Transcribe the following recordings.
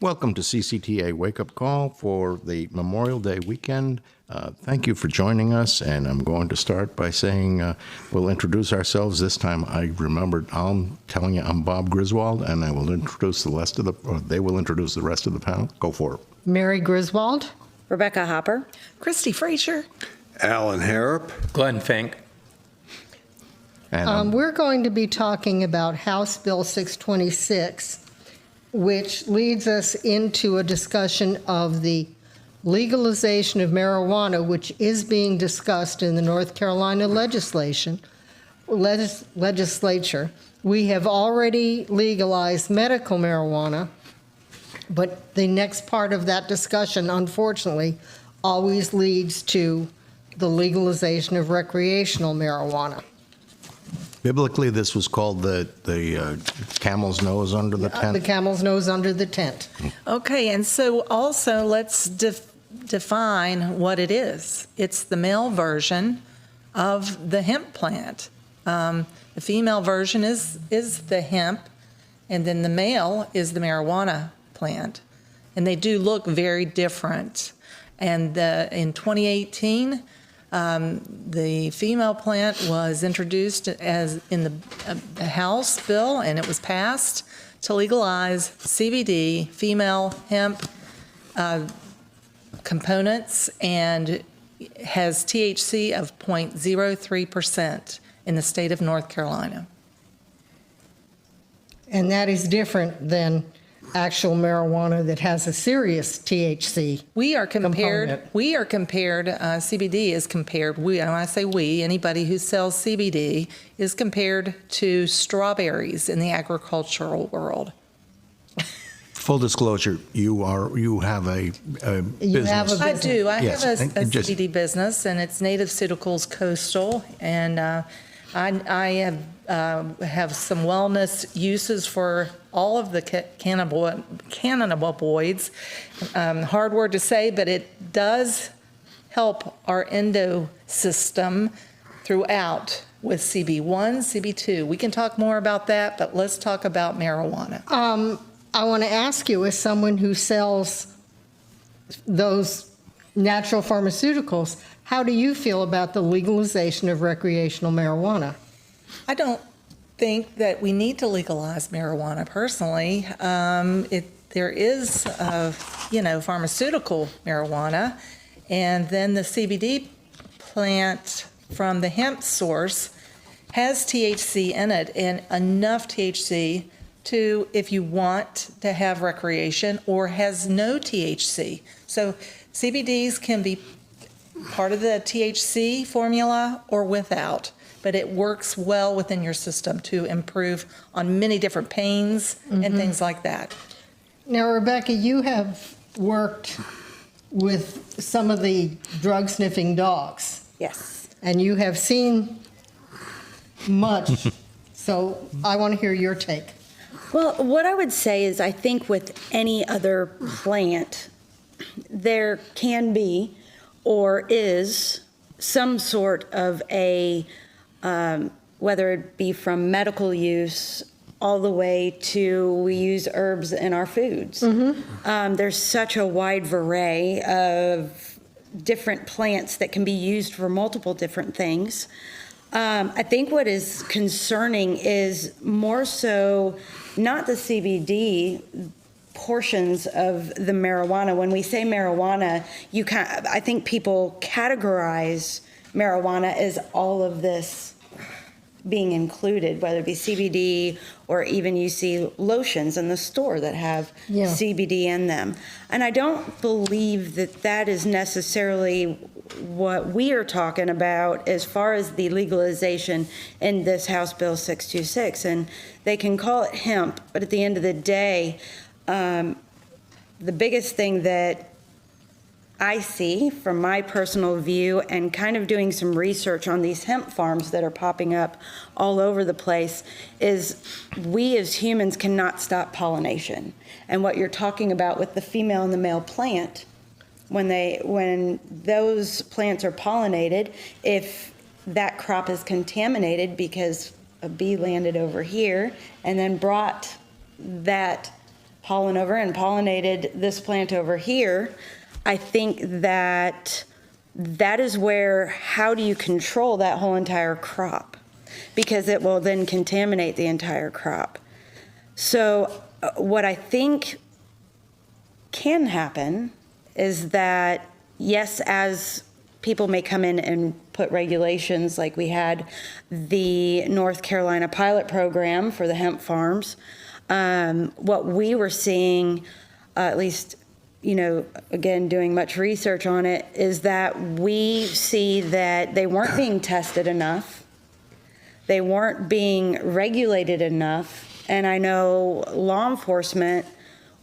Welcome to CCTA Wake-Up Call for the Memorial Day weekend. Thank you for joining us, and I'm going to start by saying we'll introduce ourselves. This time I remembered I'm telling you I'm Bob Griswold, and I will introduce the rest of they will introduce the rest of the panel. Go for it. Mary Griswold. Rebecca Hopper. Christy Frazier. Alan Harrop. Glenn Fink. And We're going to be talking about House Bill 626, which leads us into a discussion of the legalization of marijuana, which is being discussed in the North Carolina legislature. We have already legalized medical marijuana, but the next part of that discussion, unfortunately, always leads to the legalization of recreational marijuana. biblically, this was called the camel's nose under the tent. The camel's nose under the tent. Okay, and so also let's define what it is. It's the male version of the hemp plant. The female version is the hemp, and then the male is the marijuana plant. And they do look very different. And in 2018, the female plant was introduced as in the House bill, and it was passed to legalize CBD, female hemp components, and has THC of 0.03% in the state of North Carolina. And that is different than actual marijuana that has a serious THC. We are compared, component. CBD is compared, and when I say we, anybody who sells CBD is compared to strawberries in the agricultural world. Full disclosure, you have a business. I do. I Yes, have a and just- CBD business, and it's Native Pharmaceuticals Coastal, and I have some wellness uses for all of the cannabinoids. Hard word to say, but it does help our endo system throughout with CB1, CB2. We can talk more about that, but let's talk about marijuana. I want to ask you, as someone who sells those natural pharmaceuticals, how do you feel about the legalization of recreational marijuana? I don't think that we need to legalize marijuana personally. There is, pharmaceutical marijuana, and then the CBD plant from the hemp source has THC in it, and enough THC to, if you want to have recreation, or has no THC. So CBDs can be part of the THC formula or without, but it works well within your system to improve on many different pains and things like that. Now, Rebecca, you have worked with some of the drug-sniffing dogs. Yes. And you have seen much, so I want to hear your take. Well, what I would say is I think with any other plant, there can be or is some sort of a, whether it be from medical use all the way to we use herbs in our foods. There's such a wide array of different plants that can be used for multiple different things. I think what is concerning is more so not the CBD portions of the marijuana. When we say marijuana, I think people categorize marijuana as all of this being included, whether it be CBD or even you see lotions in the store that have CBD in them. And I don't believe that that is necessarily what we are talking about as far as the legalization in this House Bill 626. And they can call it hemp, but at the end of the day, the biggest thing that I see from my personal view and kind of doing some research on these hemp farms that are popping up all over the place is we as humans cannot stop pollination. And what you're talking about with the female and the male plant, when those plants are pollinated, if that crop is contaminated because a bee landed over here and then brought that pollen over and pollinated this plant over here, I think that is where, how do you control that whole entire crop? Because it will then contaminate the entire crop. So what I think can happen is that, yes, as people may come in and put regulations, like we had the North Carolina pilot program for the hemp farms, what we were seeing, at least, again, doing much research on it, is that we see that they weren't being tested enough. They weren't being regulated enough. And I know law enforcement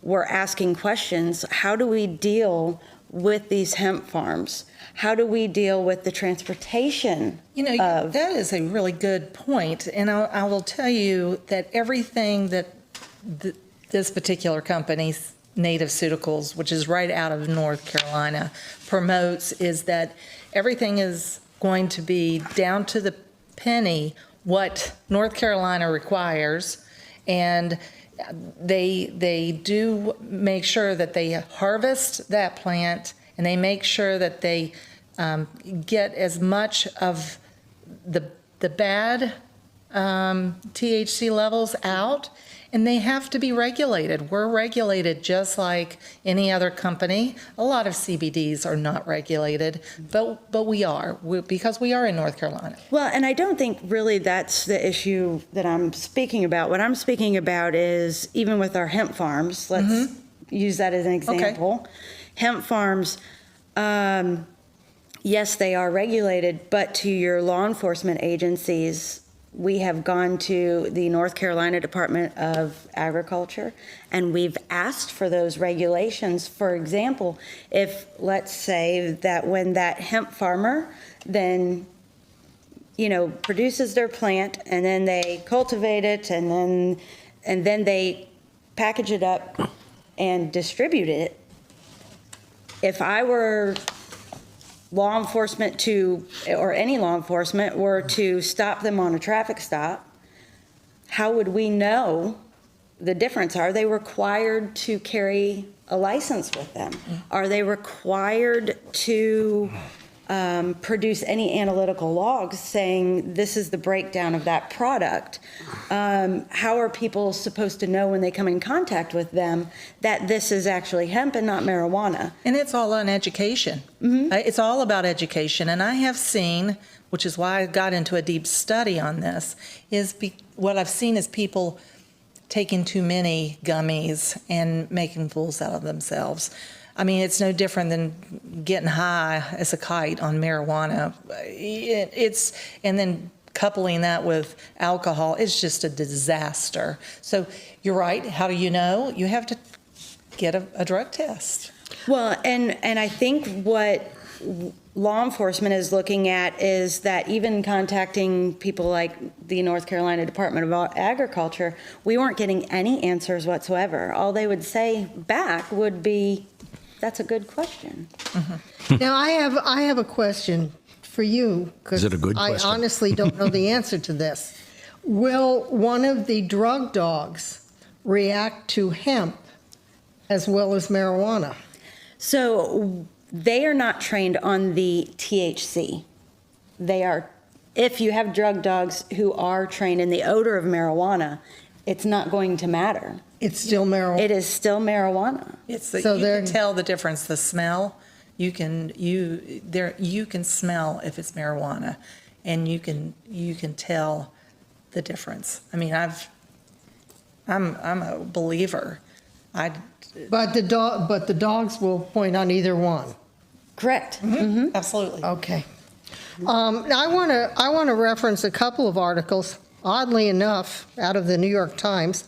were asking questions. How do we deal with these hemp farms? How do we deal with the transportation of? That is a really good point. And I will tell you that everything that this particular company's Native Pharmaceuticals, which is right out of North Carolina, promotes is that everything is going to be down to the penny what North Carolina requires, and they do make sure that they harvest that plant, and they make sure that they get as much of the bad THC levels out, and they have to be regulated. We're regulated just like any other company. A lot of CBDs are not regulated, but we are, because we are in North Carolina. Well, and I don't think really that's the issue that I'm speaking about. What I'm speaking about is, even with our hemp farms, let's use that as an example. Okay. Hemp farms, yes, they are regulated, but to your law enforcement agencies, we have gone to the North Carolina Department of Agriculture, and we've asked for those regulations. For example, if, let's say, that when that hemp farmer then, produces their plant, and then they cultivate it, and then they package it up and distribute it, if I were law enforcement or any law enforcement were to stop them on a traffic stop, how would we know the difference? Are they required to carry a license with them? Are they required to produce any analytical logs saying this is the breakdown of that product? How are people supposed to know when they come in contact with them that this is actually hemp and not marijuana? And it's all on education. It's all about education. And I have seen, which is why I got into a deep study on this, what I've seen is people taking too many gummies and making fools out of themselves. I mean, it's no different than getting high as a kite on marijuana. And then coupling that with alcohol is just a disaster. So you're right. How do you know? You have to get a drug test. Well, and I think what law enforcement is looking at is that even contacting people like the North Carolina Department of Agriculture, we weren't getting any answers whatsoever. All they would say back would be, "That's a good question." Now, I have a question for you, because Is it a good I question? honestly don't know the answer to this. Will one of the drug dogs react to hemp as well as marijuana? So they are not trained on the THC. They are, if you have drug dogs who are trained in the odor of marijuana, it's not going to matter. It's still marijuana. It is still marijuana. You can tell the difference. The smell, you can smell if it's marijuana, and you can tell the difference. I mean, I'm a believer. But the dogs will point on either one. Correct. Absolutely. Okay. I want to reference a couple of articles, oddly enough, out of the New York Times,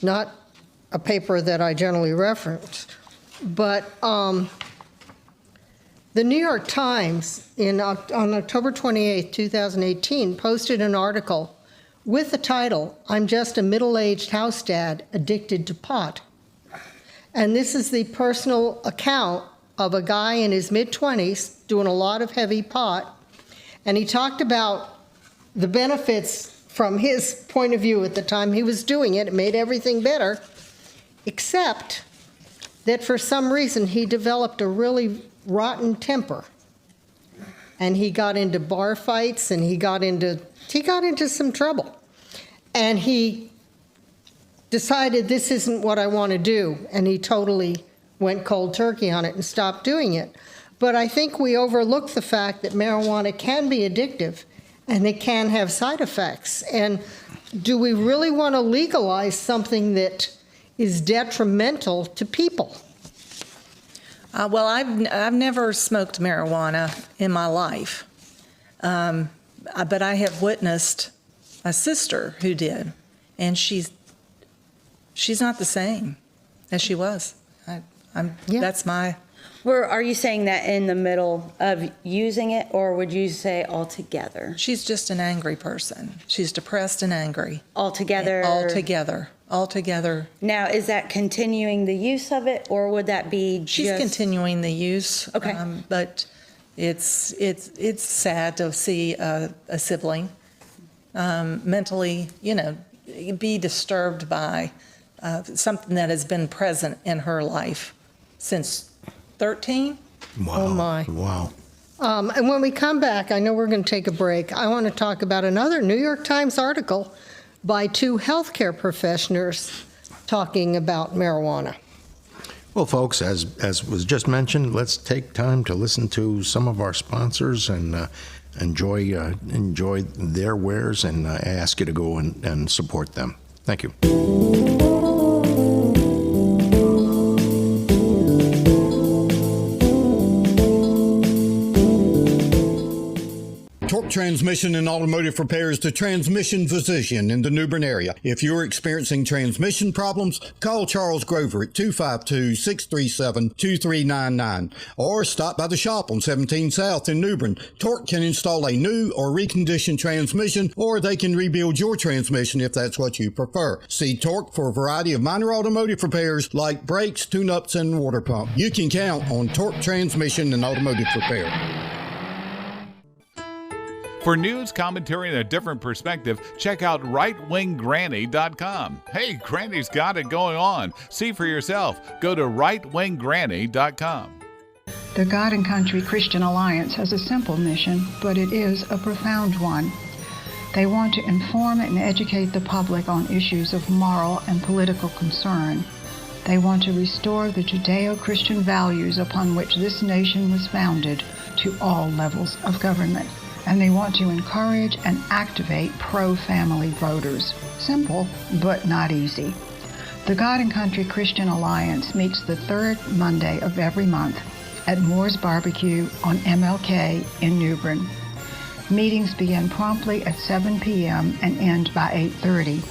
not a paper that I generally reference, but the New York Times on October 28, 2018, posted an article with the title, "I'm just a middle-aged house dad addicted to pot." And this is the personal account of a guy in his mid-20s doing a lot of heavy pot. And he talked about the benefits from his point of view at the time he was doing it. It made everything better. except that for some reason he developed a really rotten temper. And he got into bar fights, and he got into some trouble. And he decided, this isn't what I want to do, and he totally went cold turkey on it and stopped doing it. But I think we overlook the fact that marijuana can be addictive, and it can have side effects. And do we really want to legalize something that is detrimental to people? Well, I've never smoked marijuana in my life, but I have witnessed a sister who did, and she's not the same as she was. That's my. Are you saying that in the middle of using it, or would you say altogether? She's just an angry person. She's depressed and angry. Altogether? Altogether. Now, is that continuing the use of it, or would that be just... She's continuing the use. Okay. But it's sad to see a sibling mentally, be disturbed by something that has been present in her life since 13. Wow. Oh, my. Wow. And when we come back, I know we're going to take a break. I want to talk about another New York Times article by two healthcare professionals talking about marijuana. Well, folks, as was just mentioned, let's take time to listen to some of our sponsors and enjoy their wares, and I ask you to go and support them. Thank you. Torque Transmission and Automotive Repair is the transmission physician in the New Bern area. If you're experiencing transmission problems, call Charles Grover at 252-637-2399 or stop by the shop on 17 South in New Bern. Torque can install a new or reconditioned transmission, or they can rebuild your transmission if that's what you prefer. See Torque for a variety of minor automotive repairs like brakes, tune-ups, and water pump. You can count on Torque Transmission and Automotive Repair. For news, commentary, and a different perspective, check out rightwinggranny.com. Hey, Granny's got it going on. See for yourself. Go to rightwinggranny.com. The God and Country Christian Alliance has a simple mission, but it is a profound one. They want to inform and educate the public on issues of moral and political concern. They want to restore the Judeo-Christian values upon which this nation was founded to all levels of government. And they want to encourage and activate pro-family voters. Simple, but not easy. The God and Country Christian Alliance meets the third Monday of every month at Moore's Barbecue on MLK in New Bern. Meetings begin promptly at 7 p.m. and end by 8:30.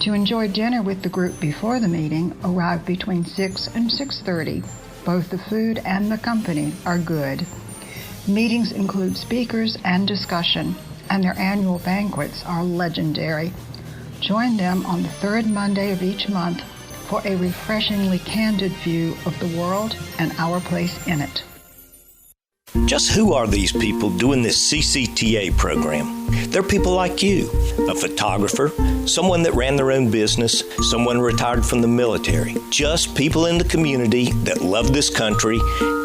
To enjoy dinner with the group before the meeting, arrive between 6 and 6:30. Both the food and the company are good. Meetings include speakers and discussion, and their annual banquets are legendary. Join them on the third Monday of each month for a refreshingly candid view of the world and our place in it. Just who are these people doing this CCTA program? They're people like you, a photographer, someone that ran their own business, someone retired from the military, just people in the community that love this country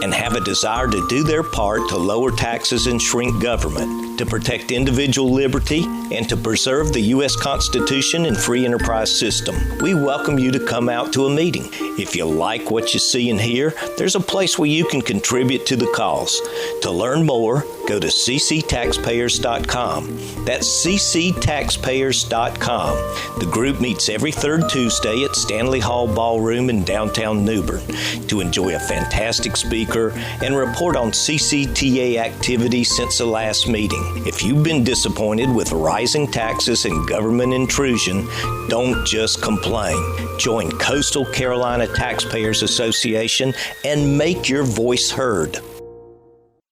and have a desire to do their part to lower taxes and shrink government, to protect individual liberty, and to preserve the U.S. Constitution and free enterprise system. We welcome you to come out to a meeting. If you like what you see and hear, there's a place where you can contribute to the cause. To learn more, go to cctaxpayers.com. That's cctaxpayers.com. The group meets every third Tuesday at Stanley Hall Ballroom in downtown New Bern to enjoy a fantastic speaker and report on CCTA activities since the last meeting. If you've been disappointed with rising taxes and government intrusion, don't just complain. Join Coastal Carolina Taxpayers Association and make your voice heard.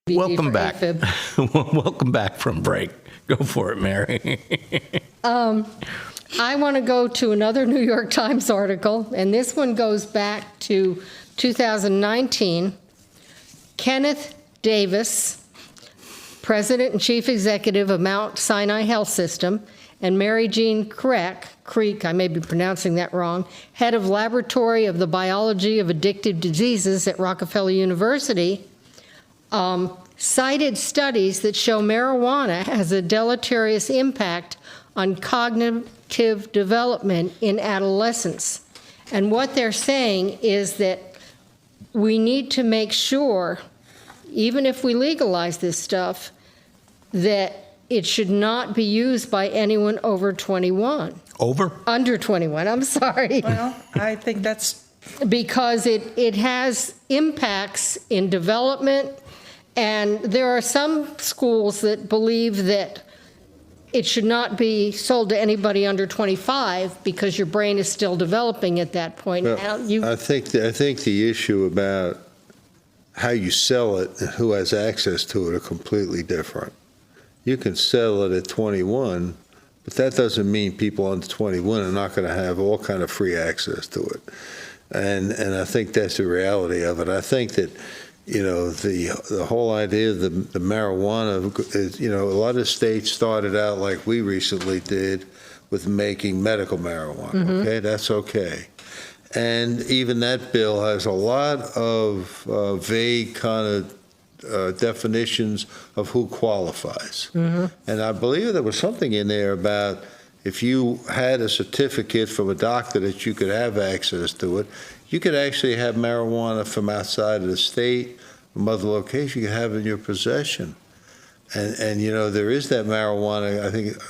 Welcome back. Welcome back from break. Go for it, Mary. I want to go to another New York Times article, and this one goes back to 2019. Kenneth Davis, President and Chief Executive of Mount Sinai Health System, and Mary Jean Crack Creek, I may be pronouncing that wrong, head of Laboratory of the Biology of Addictive Diseases at Rockefeller University, cited studies that show marijuana has a deleterious impact on cognitive development in adolescence. And what they're saying is that we need to make sure, even if we legalize this stuff, that it should not be used by anyone over 21. Under 21, I'm sorry. Well, I think that's, Because it has impacts in development, and there are some schools that believe that it should not be sold to anybody under 25 because your brain is still developing at that point. Now, I think the issue about how you sell it and who has access to it are completely different. You can sell it at 21, but that doesn't mean people under 21 are not going to have all kind of free access to it. And I think that's the reality of it. I think that, you know, the whole idea of the marijuana is, you know, a lot of states started out like we recently did with making medical marijuana. Okay, that's okay. And even that bill has a lot of vague kind of definitions of who qualifies. And I believe there was something in there about if you had a certificate from a doctor that you could have access to it, you could actually have marijuana from outside of the state, from other locations, you could have in your possession. And you know, there is that marijuana,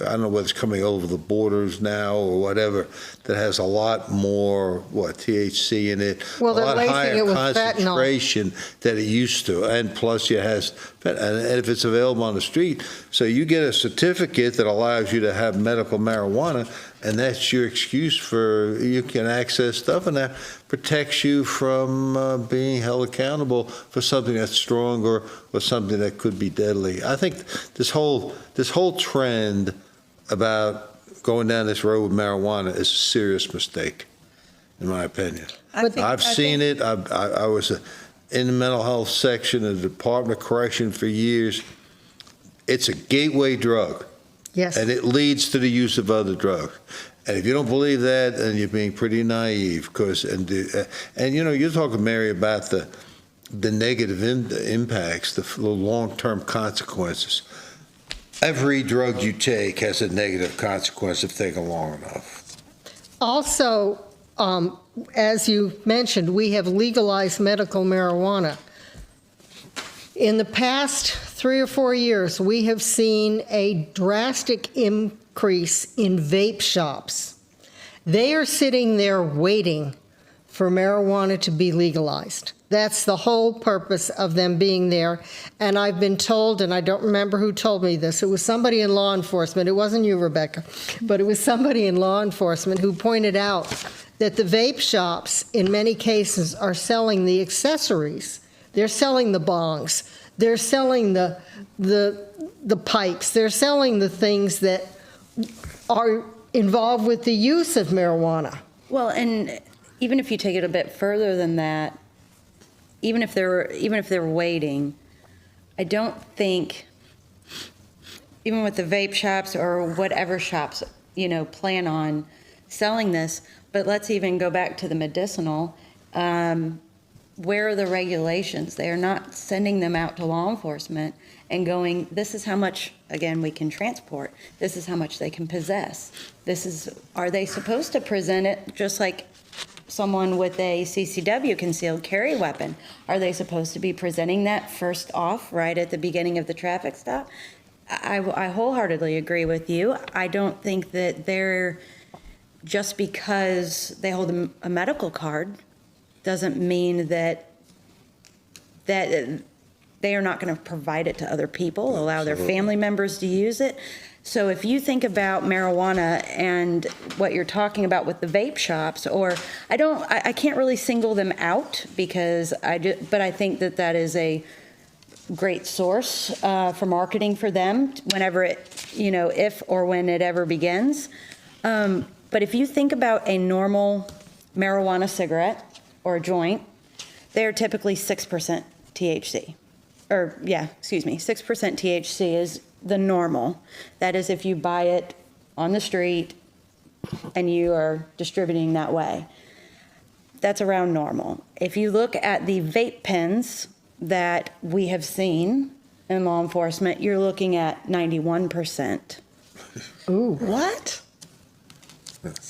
I don't know whether it's coming over the borders now or whatever, that has a lot more, THC in it, Well, a they're lot lacing higher it with concentration than it used to. And plus it has, and if it's available on the street, so you get a certificate that allows you to have medical marijuana, and that's your excuse for, you can access stuff, and that protects you from being held accountable for something that's stronger or something that could be deadly. I think this whole trend about going down this road with marijuana is a serious mistake, in my opinion. I've seen it. I was in the mental health section of the Department of Correction for years. It's a gateway drug. yes. And it leads to the use of other drugs. And if you don't believe that, then you're being pretty naive. And you know, you're talking, Mary, about the negative impacts, the long-term consequences. Every drug you take has a negative consequence if taken long enough. Also, as you mentioned, we have legalized medical marijuana. In the past 3 or 4 years, we have seen a drastic increase in vape shops. They are sitting there waiting for marijuana to be legalized. That's the whole purpose of them being there. And I've been told, and I don't remember who told me this, it was somebody in law enforcement, it wasn't you, Rebecca, but it was somebody in law enforcement who pointed out that the vape shops, in many cases, are selling the accessories. They're selling the bongs. They're selling the pipes. They're selling the things that are involved with the use of marijuana. Well, and even if you take it a bit further than that, even if they're waiting, I don't think, even with the vape shops or whatever shops, you know, plan on selling this, but let's even go back to the medicinal. Where are the regulations? They are not sending them out to law enforcement and going, this is how much, again, we can transport. This is how much they can possess. Are they supposed to present it just like someone with a CCW, concealed carry weapon? Are they supposed to be presenting that first off right at the beginning of the traffic stop? I wholeheartedly agree with you. I don't think that they're, just because they hold a medical card doesn't mean that they are not going to provide it to other people, allow their family members to use it. So if you think about marijuana and what you're talking about with the vape shops, or I can't really single them out because but I think that is a great source for marketing for them whenever it, you know, if or when it ever begins. But if you think about a normal marijuana cigarette or a joint, they're typically 6% THC. 6% THC is the normal. That is if you buy it on the street and you are distributing that way. That's around normal. If you look at the vape pens that we have seen in law enforcement, you're looking at 91%. Ooh. What?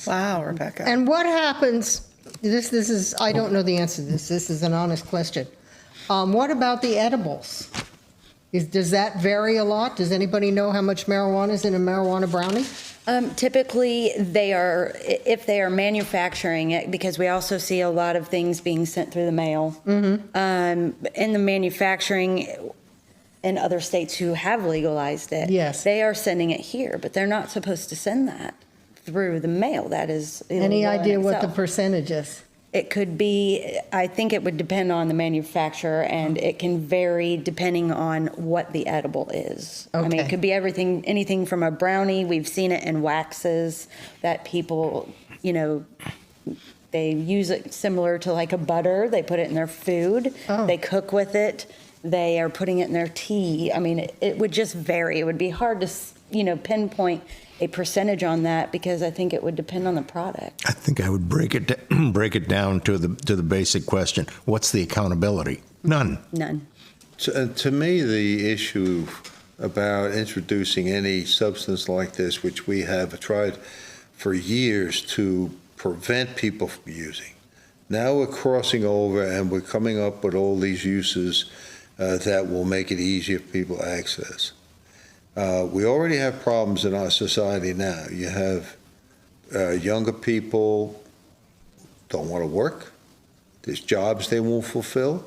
Wow, Rebecca. And what happens, this is, I don't know the answer to this. This is an honest question. What about the edibles? Does that vary a lot? Does anybody know how much marijuana is in a marijuana brownie? Typically, if they are manufacturing it, because we also see a lot of things being sent through the mail. Mm-hmm. In the manufacturing in other states who have legalized it, yes, they are sending it here, but they're not supposed to send that through the mail. That is illegal. Any idea in what the itself. percentage is? It could be, I think it would depend on the manufacturer, and it can vary depending on what the edible is. I mean, Okay. it could be anything from a brownie. We've seen it in waxes that people, they use it similar to like a butter. They put it in their food. Oh. They cook with it. They are putting it in their tea. I mean, it would just vary. It would be hard to, pinpoint a percentage on that, because I think it would depend on the product. I think I would break it down to the basic question: what's the accountability? None. None. To me, the issue about introducing any substance like this, which we have tried for years to prevent people from using, now we're crossing over and we're coming up with all these uses that will make it easier for people to access. We already have problems in our society now. You have younger people don't want to work. There's jobs they won't fulfill.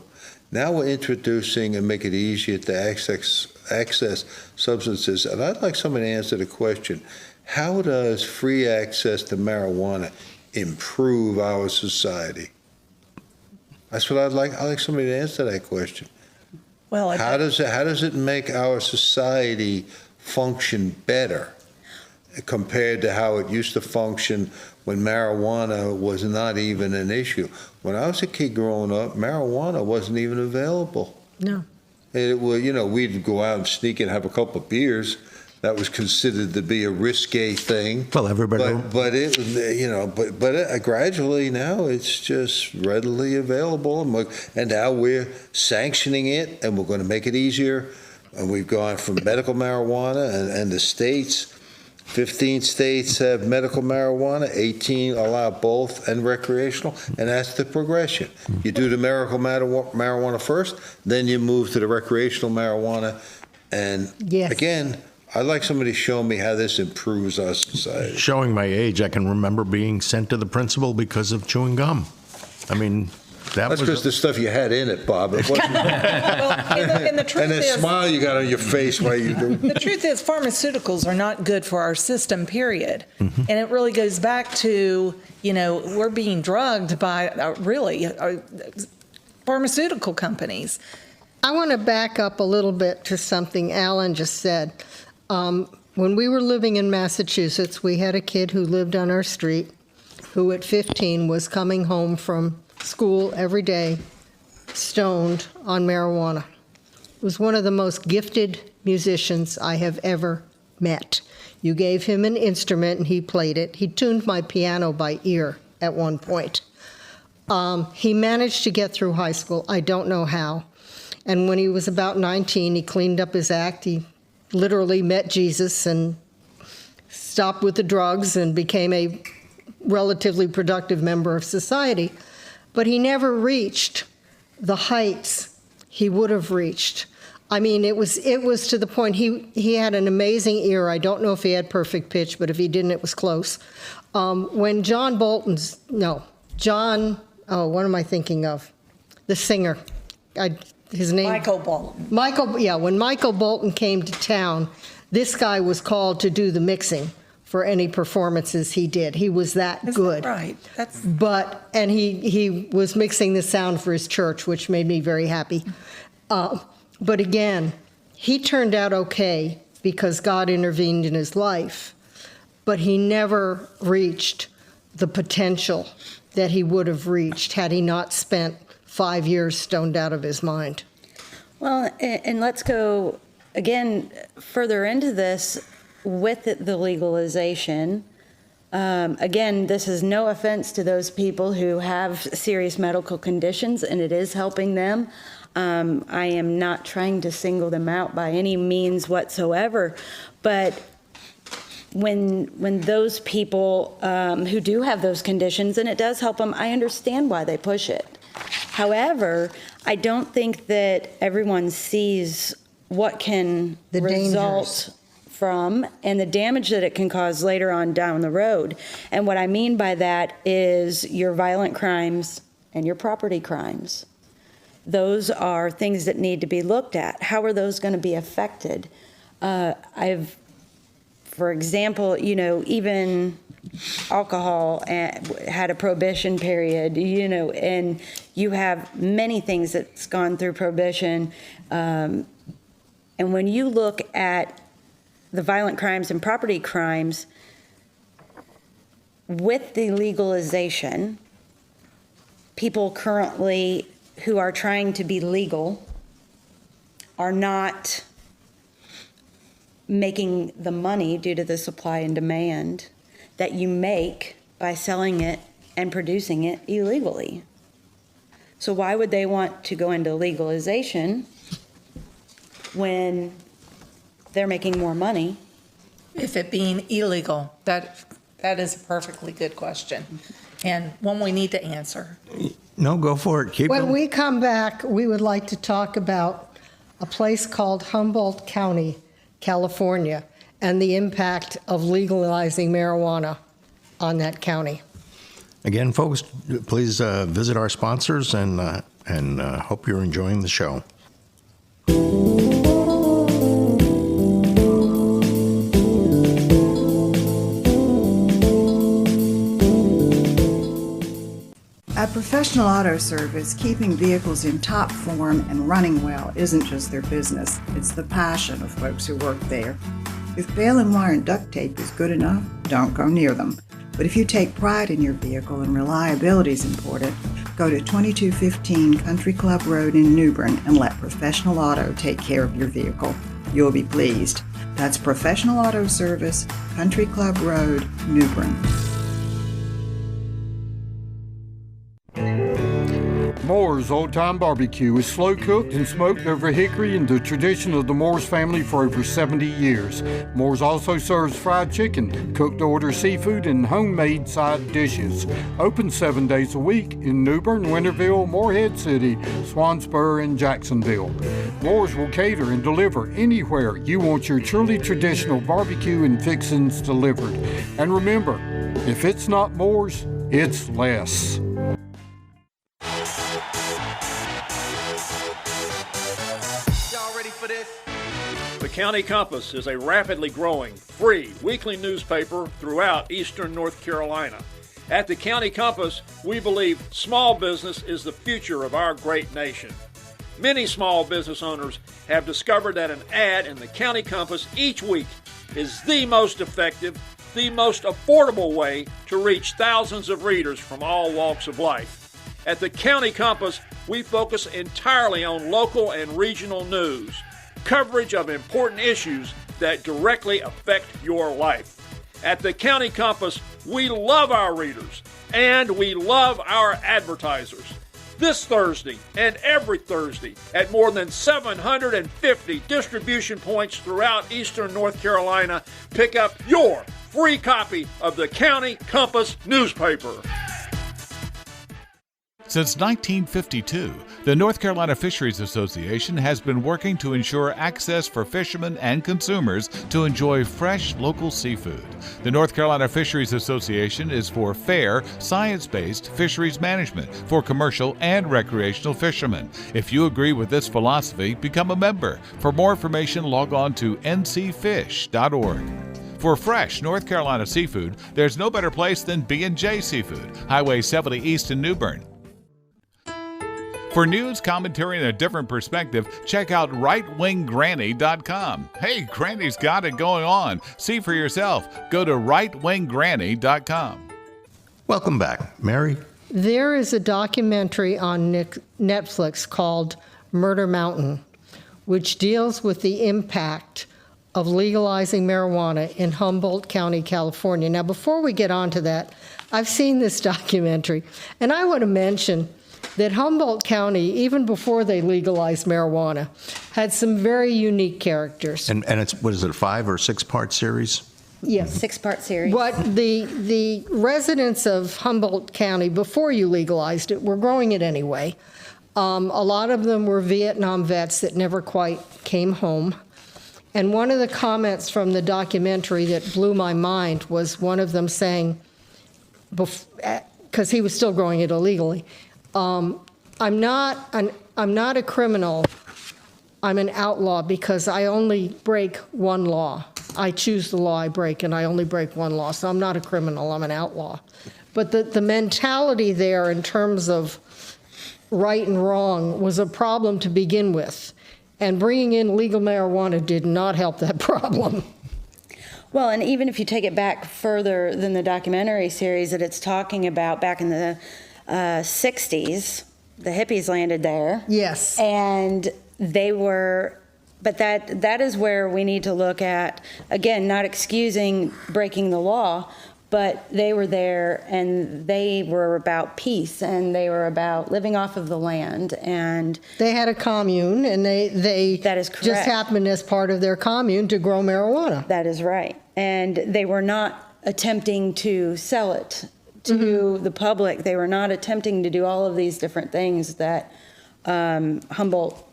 Now we're introducing and make it easier to access substances. And I'd like somebody to answer the question, how does free access to marijuana improve our society? That's what I'd like somebody to answer that question. Well, How does it make our society function better compared to how it used to function when marijuana was not even an issue? When I was a kid growing up, marijuana wasn't even available. No. It was, we'd go out and sneak and have a couple of beers. That was considered to be a risque thing. Well, everybody. But gradually now it's just readily available, and now we're sanctioning it, and we're going to make it easier. And we've gone from medical marijuana, and the states, 15 states have medical marijuana, 18 allow both and recreational, and that's the progression. You do the medical marijuana first, then you move to the recreational marijuana, and Yes. again, I'd like somebody to show me how this improves our society. Showing my age, I can remember being sent to the principal because of chewing gum. I mean, That's because the stuff you had in it, Bob. It wasn't, and the truth and the is, smile you got on your face while you do. the truth is, pharmaceuticals are not good for our system, period. Mm-hmm. And it really goes back to, we're being drugged by pharmaceutical companies. I want to back up a little bit to something Alan just said. When we were living in Massachusetts, we had a kid who lived on our street who at 15 was coming home from school every day stoned on marijuana. Was one of the most gifted musicians I have ever met. You gave him an instrument and he played it. He tuned my piano by ear at one point. He managed to get through high school. I don't know how. And when he was about 19, he cleaned up his act. He literally met Jesus and stopped with the drugs and became a relatively productive member of society. But he never reached the heights he would have reached. I mean, it was to the point he had an amazing ear. I don't know if he had perfect pitch, but if he didn't, it was close. When what am I thinking of? The singer. His name? Michael Bolton. When Michael Bolton came to town, this guy was called to do the mixing for any performances he did. He was that good. Right. And he was mixing the sound for his church, which made me very happy. But again, he turned out okay because God intervened in his life, but he never reached the potential that he would have reached had he not spent 5 years stoned out of his mind. Well, and let's go again further into this with the legalization. Again, this is no offense to those people who have serious medical conditions, and it is helping them. I am not trying to single them out by any means whatsoever, but when those people who do have those conditions, and it does help them, I understand why they push it. However, I don't think that everyone sees what can The result dangers from and the damage that it can cause later on down the road. And what I mean by that is your violent crimes and your property crimes. Those are things that need to be looked at. How are those going to be affected? For example, even alcohol had a prohibition period, and you have many things that's gone through prohibition. And when you look at the violent crimes and property crimes, with the legalization, people currently who are trying to be legal are not making the money due to the supply and demand that you make by selling it and producing it illegally. So why would they want to go into legalization when they're making more money? If it being illegal, that is a perfectly good question, and one we need to answer. No, go for it. Keep When going. we come back, we would like to talk about a place called Humboldt County, California, and the impact of legalizing marijuana on that county. Again, folks, please visit our sponsors and hope you're enjoying the show. At Professional Auto Service, keeping vehicles in top form and running well isn't just their business, it's the passion of folks who work there. If baling and wire and duct tape is good enough, don't go near them. But if you take pride in your vehicle and reliability is important, go to 2215 Country Club Road in New Bern and let Professional Auto take care of your vehicle. You'll be pleased. That's Professional Auto Service, Country Club Road, New Bern. Moore's Old Time Barbecue is slow cooked and smoked over hickory in the tradition of the Moores family for over 70 years. Moore's also serves fried chicken, cooked to order seafood, and homemade side dishes. Open 7 days a week in New Bern, Winterville, Morehead City, Swansboro, and Jacksonville. Moore's will cater and deliver anywhere you want your truly traditional barbecue and fixings delivered. And remember, if it's not Moore's, it's less. The County Compass is a rapidly growing, free weekly newspaper throughout eastern North Carolina. At the County Compass, we believe small business is the future of our great nation. Many small business owners have discovered that an ad in the County Compass each week is the most effective, the most affordable way to reach thousands of readers from all walks of life. At the County Compass, we focus entirely on local and regional news, coverage of important issues that directly affect your life. At the County Compass, we love our readers and we love our advertisers. This Thursday and every Thursday at more than 750 distribution points throughout eastern North Carolina, pick up your free copy of the County Compass newspaper. Since 1952, the North Carolina Fisheries Association has been working to ensure access for fishermen and consumers to enjoy fresh local seafood. The North Carolina Fisheries Association is for fair, science-based fisheries management for commercial and recreational fishermen. If you agree with this philosophy, become a member. For more information, log on to ncfish.org. For fresh North Carolina seafood, there's no better place than B&J Seafood, Highway 70 East in New Bern. For news, commentary, and a different perspective, check out rightwinggranny.com. Hey, Granny's got it going on. See for yourself. Go to rightwinggranny.com. Welcome back. Mary? There is a documentary on Netflix called Murder Mountain, which deals with the impact of legalizing marijuana in Humboldt County, California. Now, before we get on to that, I've seen this documentary, and I want to mention that Humboldt County, even before they legalized marijuana, had some very unique characters. And it's, what is it, a 5 or 6 part series? Yes. 6-part series. What the residents of Humboldt County, before you legalized it, were growing it anyway. A lot of them were Vietnam vets that never quite came home. And one of the comments from the documentary that blew my mind was one of them saying, because he was still growing it illegally, I'm not a criminal, I'm an outlaw because I only break one law. I choose the law I break, and I only break one law. So I'm not a criminal, I'm an outlaw. But the mentality there in terms of right and wrong was a problem to begin with. And bringing in legal marijuana did not help that problem. Well, and even if you take it back further than the documentary series that it's talking about, back in the 60s, the hippies landed there. Yes. And they were, but that is where we need to look at, again, not excusing breaking the law, but they were there and they were about peace and they were about living off of the land. And they had a commune, and they that is correct. Just happened as part of their commune to grow marijuana. That is right. And they were not attempting to sell it to the public. They were not attempting to do all of these different things that Humboldt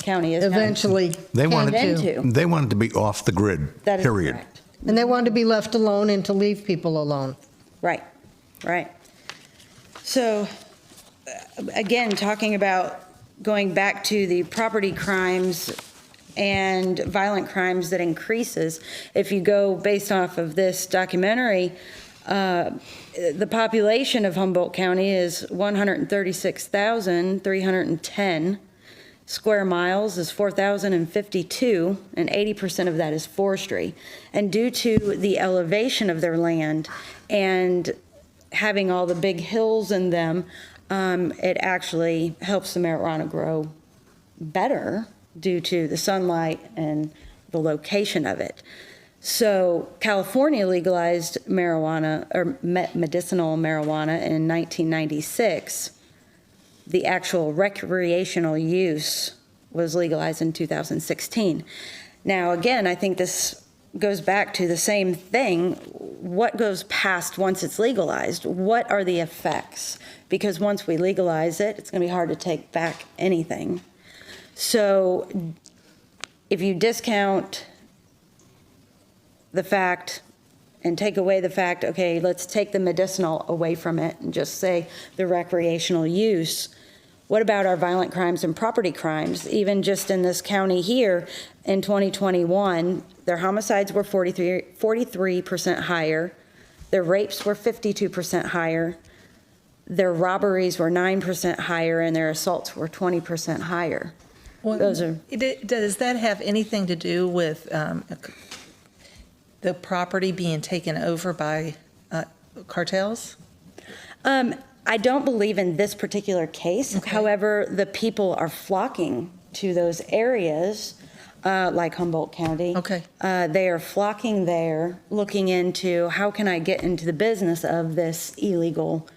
County is eventually they wanted into. They wanted to be off the grid. That is period. correct. And they wanted to be left alone and to leave people alone. Right, right. So, again, talking about going back to the property crimes and violent crimes that increases, if you go based off of this documentary, the population of Humboldt County is 136,310. Square miles is 4,052, and 80% of that is forestry. And due to the elevation of their land and having all the big hills in them, it actually helps the marijuana grow better due to the sunlight and the location of it. So California legalized marijuana, or medicinal marijuana, in 1996. The actual recreational use was legalized in 2016. Now, again, I think this goes back to the same thing. What goes past once it's legalized? What are the effects? Because once we legalize it, it's going to be hard to take back anything. So if you discount the fact and take away the fact, okay, let's take the medicinal away from it and just say the recreational use. What about our violent crimes and property crimes? Even just in this county here in 2021, their homicides were 43% higher. Their rapes were 52% higher. Their robberies were 9% higher, and their assaults were 20% higher. Well, Those are. Does that have anything to do with the property being taken over by cartels? I don't believe in this particular case. Okay. However, the people are flocking to those areas, like Humboldt County. Okay. They are flocking there, looking into how can I get into the business of this illegal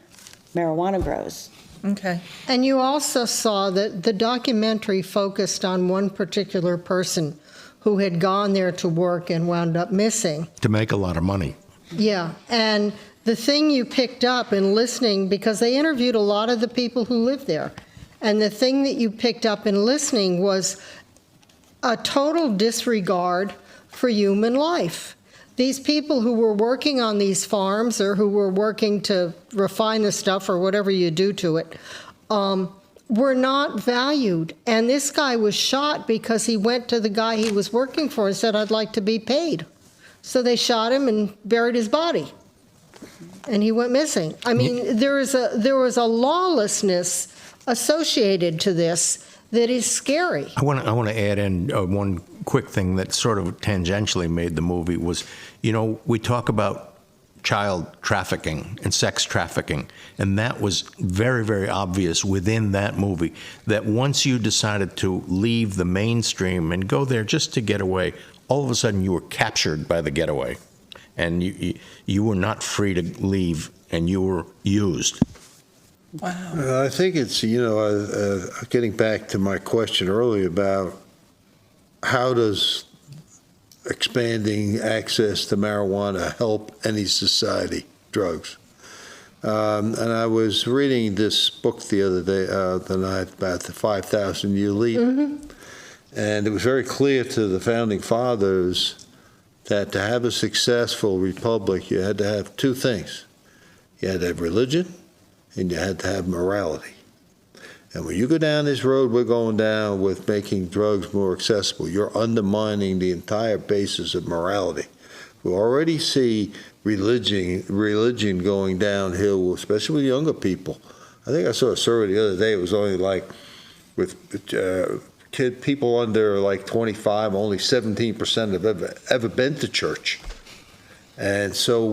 marijuana grows. Okay. And you also saw that the documentary focused on one particular person who had gone there to work and wound up missing. To make a lot of money. Yeah, and the thing you picked up in listening, because they interviewed a lot of the people who lived there, and the thing that you picked up in listening was a total disregard for human life. These people who were working on these farms or who were working to refine the stuff or whatever you do to it, were not valued. And this guy was shot because he went to the guy he was working for and said, I'd like to be paid. So they shot him and buried his body. And he went missing. I mean, there was a lawlessness associated to this that is scary. I want to add in one quick thing that sort of tangentially made the movie was, you know, we talk about child trafficking and sex trafficking, and that was very, very obvious within that movie, that once you decided to leave the mainstream and go there just to get away, all of a sudden you were captured by the getaway, and you were not free to leave, and you were used. Wow. I think it's, getting back to my question earlier about how does expanding access to marijuana help any society, drugs? And I was reading this book the other day, the night, about the 5,000-year leap. Mm-hmm. And it was very clear to the founding fathers that to have a successful republic, you had to have two things. You had to have religion, and you had to have morality. And when you go down this road we're going down with making drugs more accessible, you're undermining the entire basis of morality. We already see religion going downhill, especially with younger people. I think I saw a survey the other day. It was only like with people under like 25, only 17% have ever been to church. And so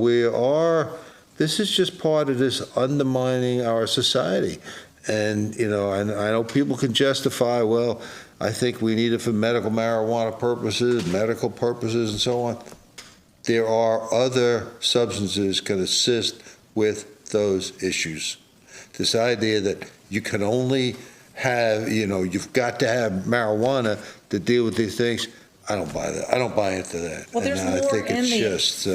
this is just part of this undermining our society. And, I know people can justify, well, I think we need it for medical marijuana purposes, medical purposes, and so on. There are other substances can assist with those issues. This idea that you can only have, you've got to have marijuana to deal with these things, I don't buy that. I don't buy into that. Well, there's and I more think in it's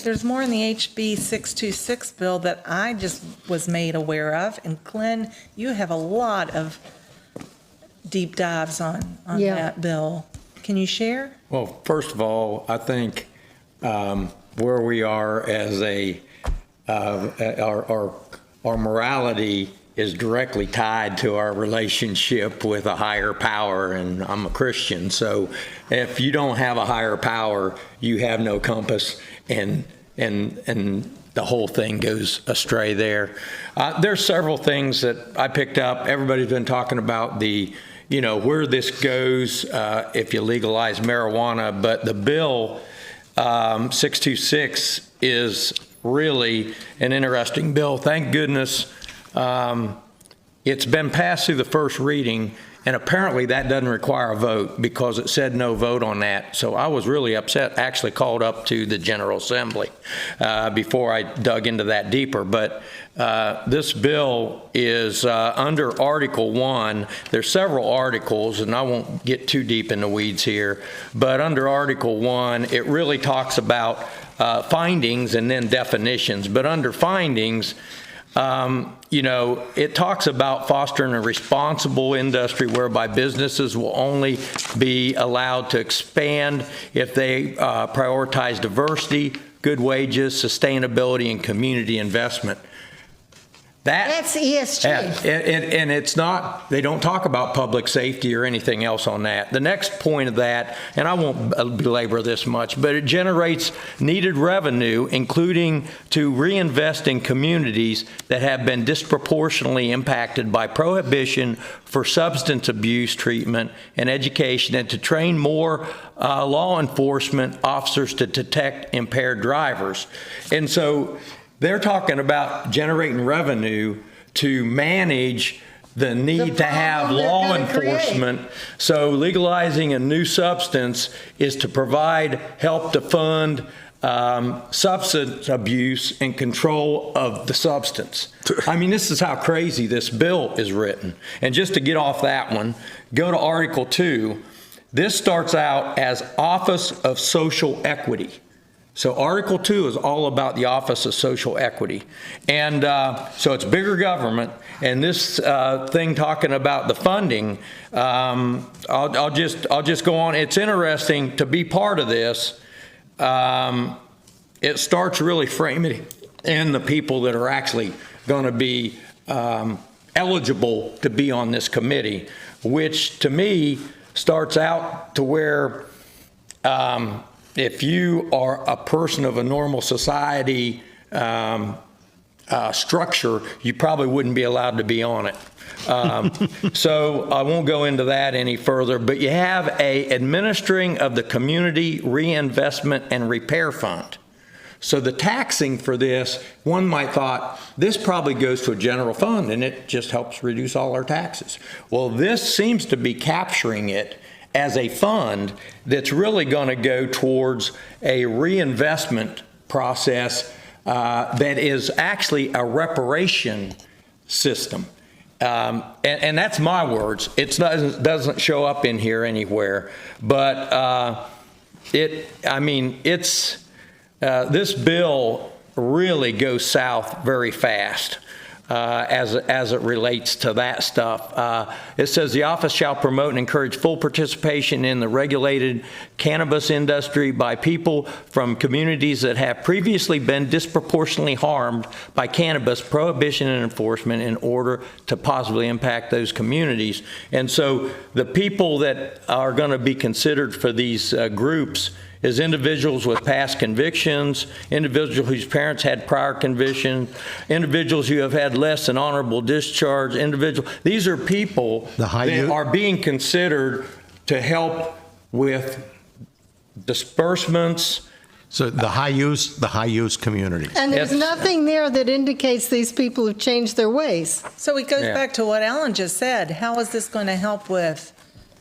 there's more in the HB 626 bill that I just was made aware of. And Glenn, you have a lot of deep dives on that bill. Can you share? Well, first of all, I think where we are as our morality is directly tied to our relationship with a higher power, and I'm a Christian, so if you don't have a higher power, you have no compass, and the whole thing goes astray there. There's several things that I picked up. Everybody's been talking about where this goes if you legalize marijuana, but the bill 626 is really an interesting bill. Thank goodness it's been passed through the first reading, and apparently that doesn't require a vote because it said no vote on that. So I was really upset, actually called up to the General Assembly before I dug into that deeper. But this bill is under Article 1. There's several articles, and I won't get too deep in the weeds here, but under Article 1, it really talks about findings and then definitions. But under findings, it talks about fostering a responsible industry whereby businesses will only be allowed to expand if they prioritize diversity, good wages, sustainability, and community investment. That's ESG. And it's not, they don't talk about public safety or anything else on that. The next point of that, and I won't belabor this much, but it generates needed revenue, including to reinvest in communities that have been disproportionately impacted by prohibition for substance abuse treatment and education, and to train more law enforcement officers to detect impaired drivers. And so they're talking about generating revenue to manage the need to have law enforcement. So legalizing a new substance is to provide help to fund substance abuse and control of the substance. I mean, this is how crazy this bill is written. And just to get off that one, go to Article 2. This starts out as Office of Social Equity. So Article 2 is all about the Office of Social Equity. And so it's bigger government. And this thing talking about the funding, I'll just go on. It's interesting to be part of this. It starts really framing in the people that are actually going to be eligible to be on this committee, which to me starts out to where if you are a person of a normal society structure, you probably wouldn't be allowed to be on it. So I won't go into that any further, but you have a administering of the Community Reinvestment and Repair Fund. So the taxing for this, one might thought, this probably goes to a general fund and it just helps reduce all our taxes. Well, this seems to be capturing it as a fund that's really going to go towards a reinvestment process that is actually a reparation system. And that's my words. It doesn't show up in here anywhere. But this bill really goes south very fast. As it relates to that stuff. It says the office shall promote and encourage full participation in the regulated cannabis industry by people from communities that have previously been disproportionately harmed by cannabis prohibition and enforcement in order to positively impact those communities. And so the people that are going to be considered for these groups is individuals with past convictions, individuals whose parents had prior convictions, individuals who have had less than honorable discharge, these are people that are being considered to help with disbursements. So the high use communities. And there's nothing there that indicates these people have changed their ways. So it goes back to what Alan just said. How is this going to help with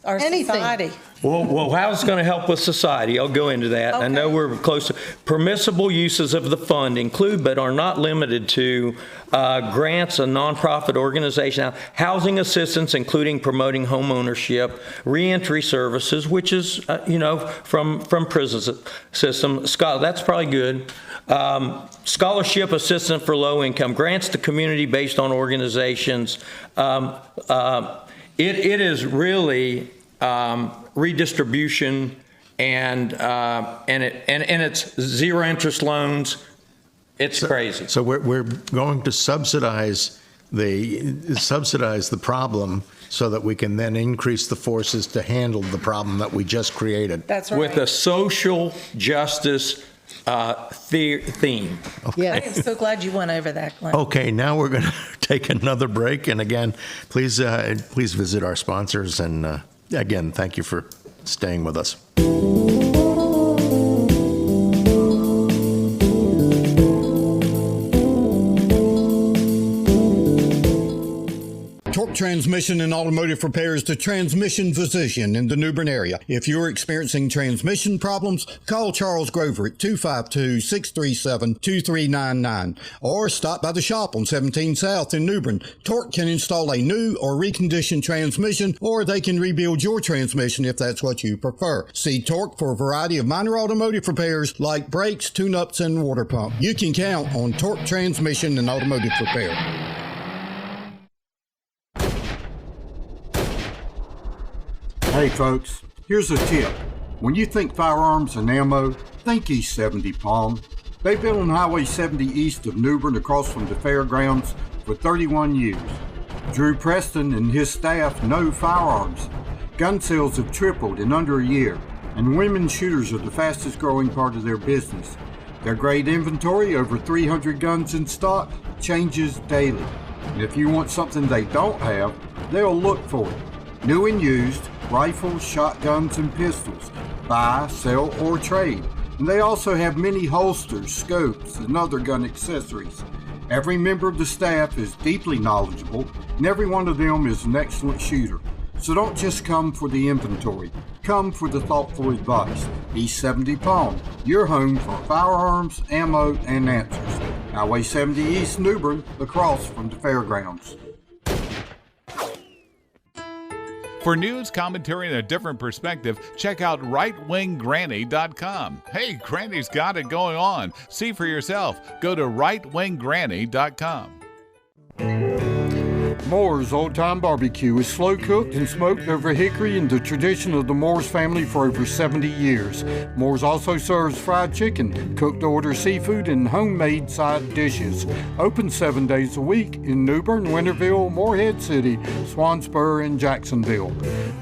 our society? Well, how's it going to help with society? I'll go into that. Okay. I know we're close to permissible uses of the fund include but are not limited to grants, a nonprofit organization, housing assistance, including promoting home ownership, reentry services, which is from prison system. That's probably good. Scholarship assistance for low income, grants to community based on organizations. It is really redistribution and it's zero interest loans. It's crazy. So we're going to subsidize the problem so that we can then increase the forces to handle the problem that we just created. That's right. With a social justice theme. Okay. Yeah, I'm so glad you went over that, Glenn. Okay, now we're going to take another break. And again, please visit our sponsors. And again, thank you for staying with us. Torque Transmission and Automotive Repair is the transmission physician in the New Bern area. If you're experiencing transmission problems, call Charles Grover at 252-637-2399 or stop by the shop on 17 South in New Bern. Torque can install a new or reconditioned transmission, or they can rebuild your transmission if that's what you prefer. See Torque for a variety of minor automotive repairs like brakes, tune-ups, and water pump. You can count on Torque Transmission and Automotive Repair. Hey folks, here's a tip. When you think firearms and ammo, think East 70 Palm. They've been on Highway 70 east of New Bern across from the fairgrounds for 31 years. Drew Preston and his staff know firearms. Gun sales have tripled in under a year, and women shooters are the fastest growing part of their business. Their great inventory, over 300 guns in stock, changes daily. And if you want something they don't have, they'll look for it. New and used, rifles, shotguns, and pistols. Buy, sell, or trade. And they also have many holsters, scopes, and other gun accessories. Every member of the staff is deeply knowledgeable, and every one of them is an excellent shooter. So don't just come for the inventory. Come for the thoughtful advice. East 70 Palm, your home for firearms, ammo, and answers. Highway 70 East, New Bern, across from the fairgrounds. For news, commentary, and a different perspective, check out rightwinggranny.com. Hey, Granny's got it going on. See for yourself. Go to rightwinggranny.com. Moore's Old Time Barbecue is slow cooked and smoked over hickory in the tradition of the Moore's family for over 70 years. Moore's also serves fried chicken, cooked to order seafood, and homemade side dishes. Open 7 days a week in New Bern, Winterville, Morehead City, Swansboro, and Jacksonville.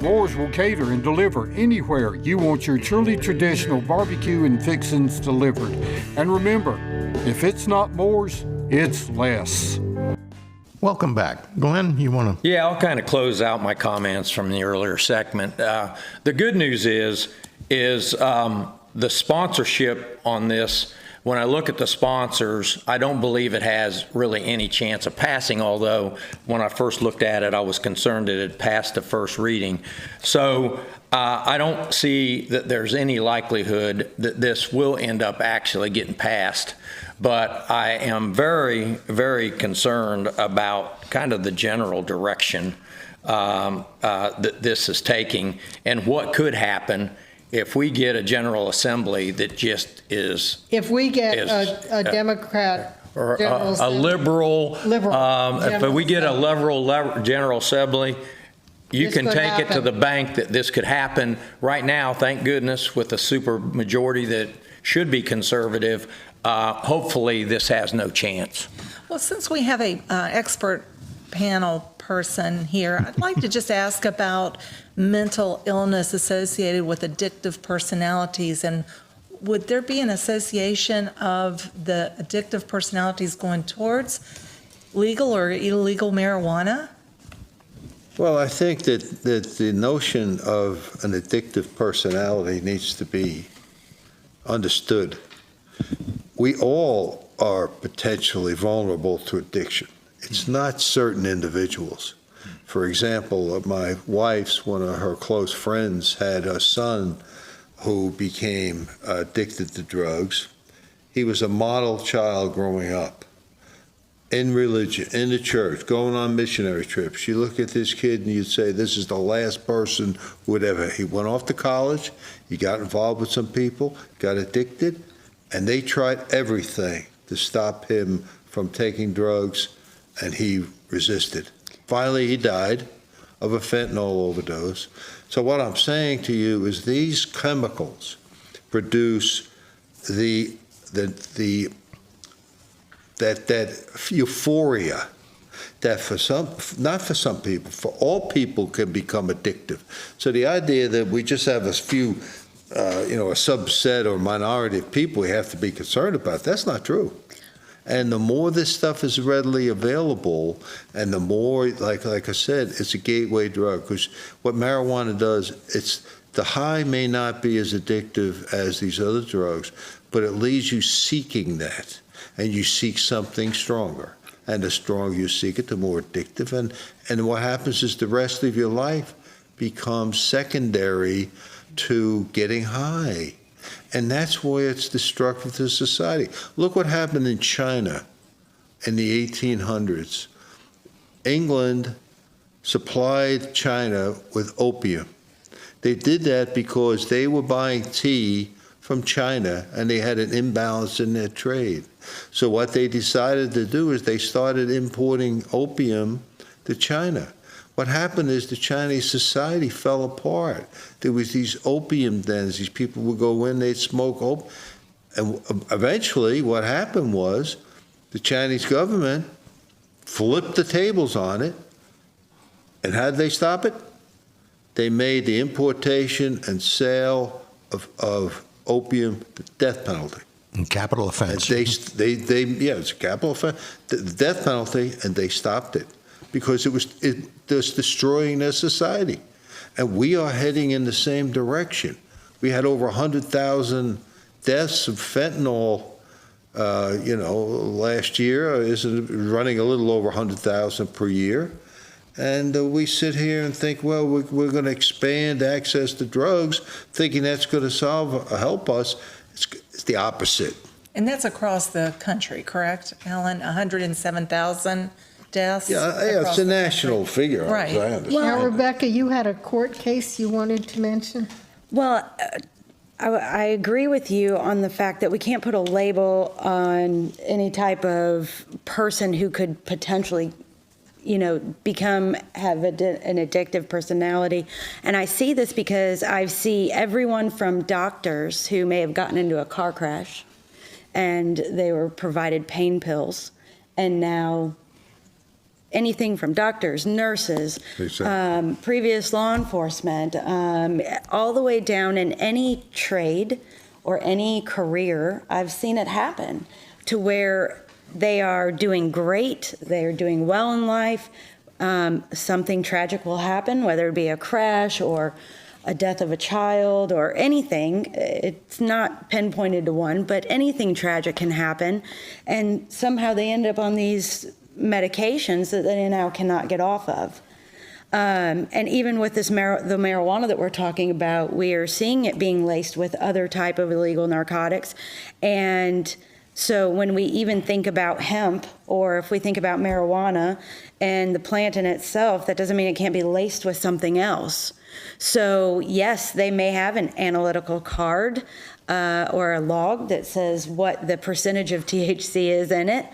Moore's will cater and deliver anywhere you want your truly traditional barbecue and fixings delivered. And remember, if it's not Moore's, it's less. Welcome back. Glenn, you want to? Yeah, I'll kind of close out my comments from the earlier segment. The good news is the sponsorship on this when I look at the sponsors, I don't believe it has really any chance of passing, although when I first looked at it, I was concerned that it had passed the first reading. So I don't see that there's any likelihood that this will end up actually getting passed. But I am very, very concerned about kind of the general direction that this is taking and what could happen if we get a General Assembly that just is. If we get a Democrat or General a Assembly. liberal, if we get a liberal General Assembly, you This can could take it to happen. the bank that this could happen. Right now, thank goodness, with a super majority that should be conservative, hopefully this has no chance. Well, since we have a expert panel person here, I'd like to just ask about mental illness associated with addictive personalities, and would there be an association of the addictive personalities going towards legal or illegal marijuana? Well, I think that the notion of an addictive personality needs to be understood. We all are potentially vulnerable to addiction. It's not certain individuals. For example, my wife's, one of her close friends had a son who became addicted to drugs. He was a model child growing up, in religion, in the church, going on missionary trips. You look at this kid and you'd say, this is the last person who would ever. He went off to college, he got involved with some people, got addicted, and they tried everything to stop him from taking drugs, and he resisted. Finally, he died of a fentanyl overdose. So what I'm saying to you is these chemicals produce that euphoria that for some, not for some people, for all people can become addictive. So the idea that we just have a few, a subset or minority of people we have to be concerned about, that's not true. And the more this stuff is readily available, and the more, like I said, it's a gateway drug. Because what marijuana does, the high may not be as addictive as these other drugs, but it leaves you seeking that, and you seek something stronger. And the stronger you seek it, the more addictive. And what happens is the rest of your life becomes secondary to getting high. And that's why it's destructive to society. Look what happened in China in the 1800s. England supplied China with opium. They did that because they were buying tea from China and they had an imbalance in their trade. So what they decided to do is they started importing opium to China. What happened is the Chinese society fell apart. There was these opium dens. These people would go in, they'd smoke opium. And eventually what happened was the Chinese government flipped the tables on it. And how did they stop it? They made the importation and sale of opium the death penalty. Capital offense. And it's a capital offense, the death penalty, and they stopped it because it was destroying their society. And we are heading in the same direction. We had over 100,000 deaths of fentanyl, last year. Is running a little over 100,000 per year. And we sit here and think, well, we're going to expand access to drugs, thinking that's going to help us. It's the opposite. And that's across the country, correct, Alan? 107,000 deaths? Yeah, it's a national figure, right. As I understand. Now, Rebecca, you had a court case you wanted to mention? Well, I agree with you on the fact that we can't put a label on any type of person who could potentially have an addictive personality. And I see this because I see everyone from doctors who may have gotten into a car crash and they were provided pain pills, and now anything from doctors, nurses, previous law enforcement, all the way down in any trade or any career, I've seen it happen to where they are doing great, they're doing well in life, something tragic will happen, whether it be a crash or a death of a child or anything. It's not pinpointed to one, but anything tragic can happen. And somehow they end up on these medications that they now cannot get off of. And even with this the marijuana that we're talking about, we are seeing it being laced with other type of illegal narcotics. And so when we even think about hemp, or if we think about marijuana and the plant in itself, that doesn't mean it can't be laced with something else. So yes, they may have an analytical card or a log that says what the percentage of THC is in it.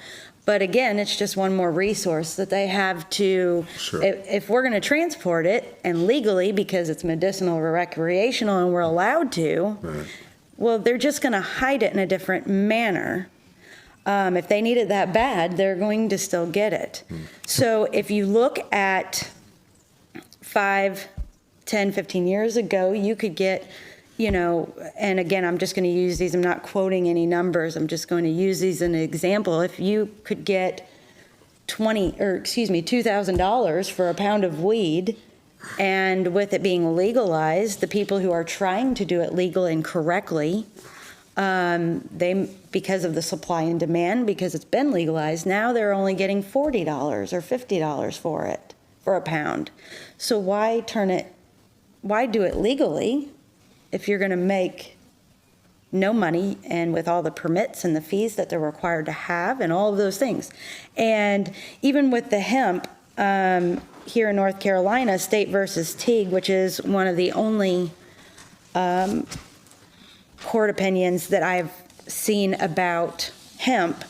But again, it's just one more resource that they have to, if we're going to transport it, and legally, because it's medicinal or recreational and we're allowed to, well, they're just going to hide it in a different manner. If they need it that bad, they're going to still get it. So if you look at 5, 10, 15 years ago, you could get, and again, I'm just going to use these, I'm not quoting any numbers, I'm just going to use these as an example. If you could get $2,000 for a pound of weed, and with it being legalized, the people who are trying to do it legal and correctly, because of the supply and demand, because it's been legalized, now they're only getting $40 or $50 for it, for a pound. So why do it legally if you're going to make no money, and with all the permits and the fees that they're required to have and all of those things? And even with the hemp, here in North Carolina, State versus Teague, which is one of the only court opinions that I've seen about hemp,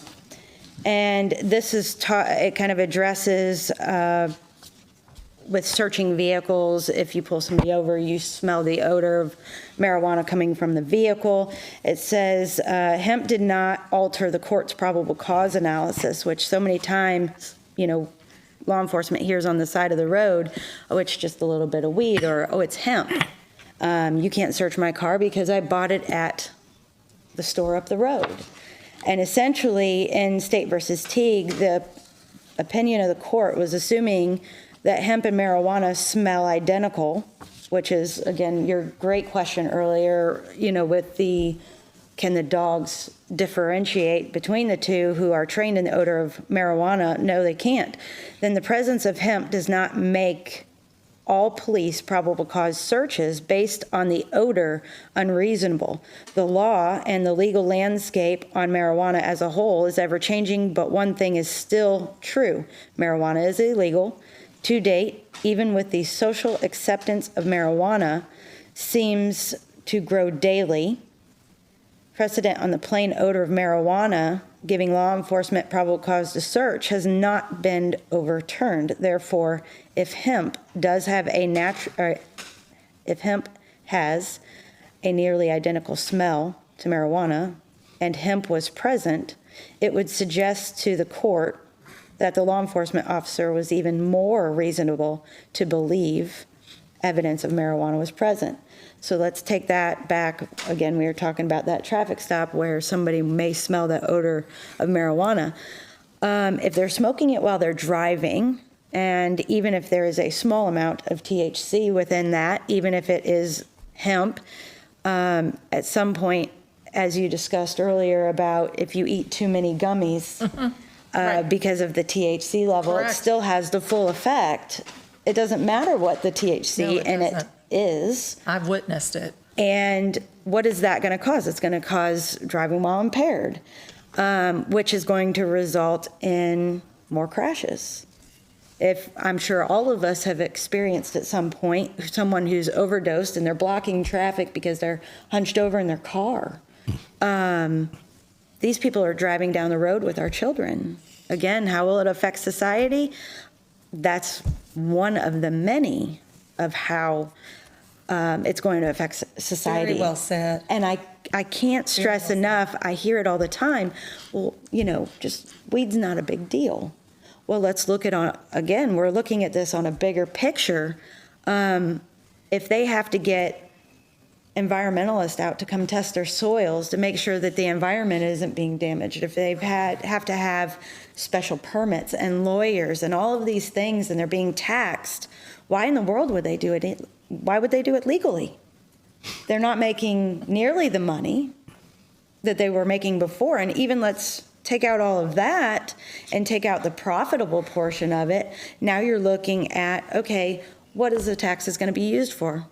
and this is it kind of addresses with searching vehicles. If you pull somebody over, you smell the odor of marijuana coming from the vehicle. It says hemp did not alter the court's probable cause analysis, which so many times, law enforcement hears on the side of the road, oh, it's just a little bit of weed, or oh, it's hemp. You can't search my car because I bought it at the store up the road. And essentially, in State versus Teague, the opinion of the court was assuming that hemp and marijuana smell identical, which is, again, your great question earlier, with can the dogs differentiate between the two who are trained in the odor of marijuana? No, they can't. Then the presence of hemp does not make all police probable cause searches based on the odor unreasonable. The law and the legal landscape on marijuana as a whole is ever changing, but one thing is still true. Marijuana is illegal. To date, even with the social acceptance of marijuana seems to grow daily, precedent on the plain odor of marijuana giving law enforcement probable cause to search has not been overturned. Therefore, if hemp has a nearly identical smell to marijuana and hemp was present, it would suggest to the court that the law enforcement officer was even more reasonable to believe evidence of marijuana was present. So let's take that back. Again, we were talking about that traffic stop where somebody may smell the odor of marijuana. If they're smoking it while they're driving, and even if there is a small amount of THC within that, even if it is hemp, at some point, as you discussed earlier about if you eat too many gummies, because of the THC level, Correct. It still has the full effect. It doesn't matter what the THC in it is. I've witnessed it. And what is that going to cause? It's going to cause driving while impaired, which is going to result in more crashes. I'm sure all of us have experienced at some point someone who's overdosed and they're blocking traffic because they're hunched over in their car. These people are driving down the road with our children. Again, how will it affect society? That's one of the many of how it's going to affect society. Very well said. And I can't stress enough, I hear it all the time, well, just weed's not a big deal. Well, let's look at again, we're looking at this on a bigger picture. If they have to get environmentalist out to come test their soils to make sure that the environment isn't being damaged, if they've have to have special permits and lawyers and all of these things, and they're being taxed, why in the world would they do it? Why would they do it legally? They're not making nearly the money that they were making before. And even let's take out all of that and take out the profitable portion of it. Now you're looking at, okay, what is the taxes going to be used for?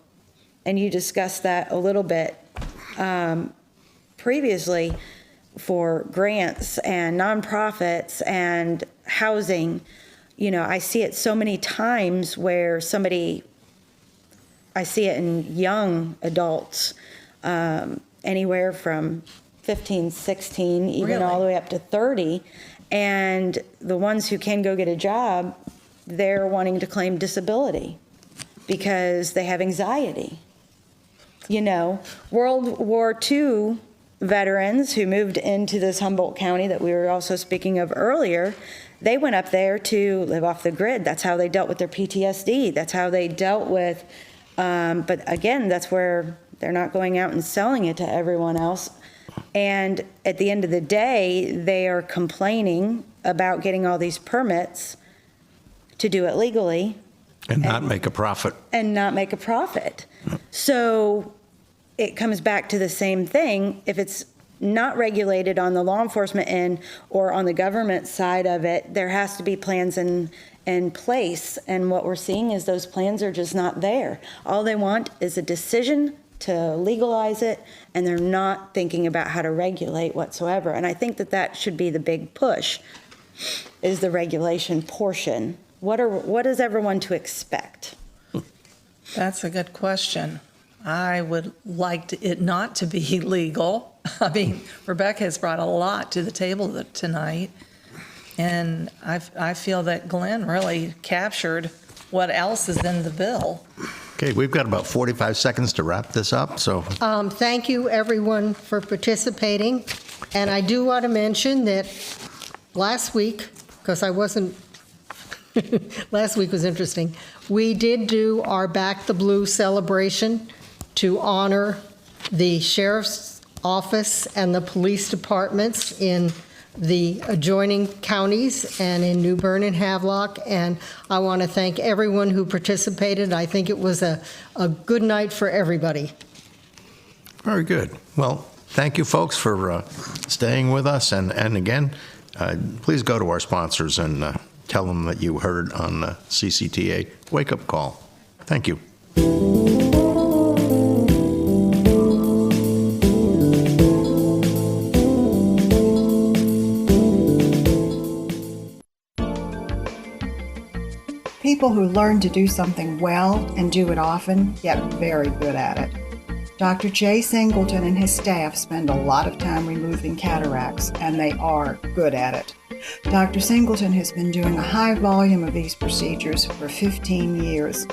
And you discussed that a little bit previously for grants and nonprofits and housing. You know, I see it so many times where I see it in young adults, anywhere from 15, 16, even Really? all the way up to 30. And the ones who can go get a job, they're wanting to claim disability because they have anxiety. You know, World War II veterans who moved into this Humboldt County that we were also speaking of earlier, they went up there to live off the grid. That's how they dealt with their PTSD. That's how they dealt with, but again, that's where they're not going out and selling it to everyone else. And at the end of the day, they are complaining about getting all these permits to do it legally. And not make a profit. And not make a profit. So it comes back to the same thing. If it's not regulated on the law enforcement end or on the government side of it, there has to be plans in place. And what we're seeing is those plans are just not there. All they want is a decision to legalize it, and they're not thinking about how to regulate whatsoever. And I think that should be the big push, is the regulation portion. What is everyone to expect? That's a good question. I would like it not to be legal. I mean, Rebecca has brought a lot to the table tonight, and I feel that Glenn really captured what else is in the bill. Okay, we've got about 45 seconds to wrap this up, so Thank you, everyone, for participating. And I do want to mention that last week, because I wasn't, last week was interesting, we did do our Back the Blue celebration to honor the sheriff's office and the police departments in the adjoining counties and in New Bern and Havelock. And I want to thank everyone who participated. I think it was a good night for everybody. very good. Well, thank you, folks, for staying with us. And again, please go to our sponsors and tell them that you heard on the CCTA Wake Up Call. Thank you. People who learn to do something well and do it often get very good at it. Dr. Jay Singleton and his staff spend a lot of time removing cataracts, and they are good at it. Dr. Singleton has been doing a high volume of these procedures for 15 years.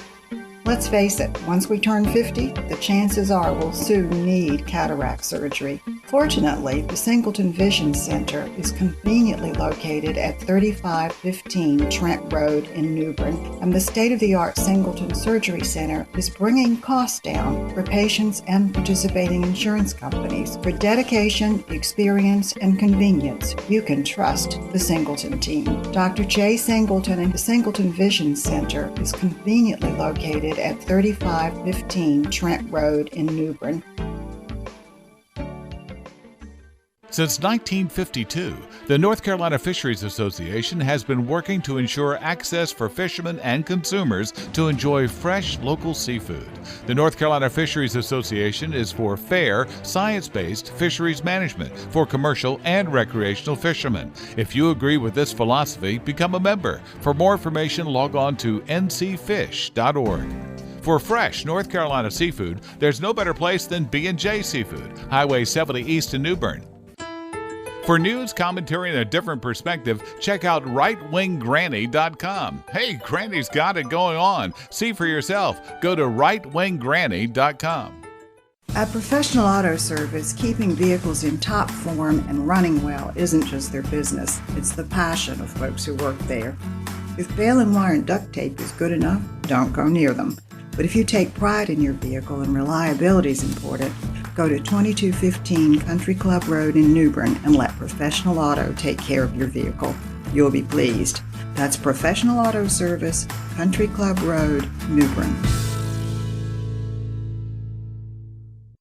Let's face it, once we turn 50, the chances are we'll soon need cataract surgery. Fortunately, the Singleton Vision Center is conveniently located at 3515 Trent Road in New Bern, and the state-of-the-art Singleton Surgery Center is bringing costs down for patients and participating insurance companies. For dedication, experience, and convenience, you can trust the Singleton team. Dr. Jay Singleton and the Singleton Vision Center is conveniently located at 3515 Trent Road in New Bern. Since 1952, the North Carolina Fisheries Association has been working to ensure access for fishermen and consumers to enjoy fresh local seafood. The North Carolina Fisheries Association is for fair, science-based fisheries management for commercial and recreational fishermen. If you agree with this philosophy, become a member. For more information, log on to ncfish.org. For fresh North Carolina seafood, there's no better place than B&J Seafood, Highway 70 East in New Bern. For news, commentary, and a different perspective, check out rightwinggranny.com. Hey, Granny's got it going on. See for yourself. Go to rightwinggranny.com. At Professional Auto Service, keeping vehicles in top form and running well isn't just their business, it's the passion of folks who work there. If baling wire and duct tape is good enough, don't go near them. But if you take pride in your vehicle and reliability is important, go to 2215 Country Club Road in New Bern and let Professional Auto take care of your vehicle. You'll be pleased. That's Professional Auto Service, Country Club Road, New Bern.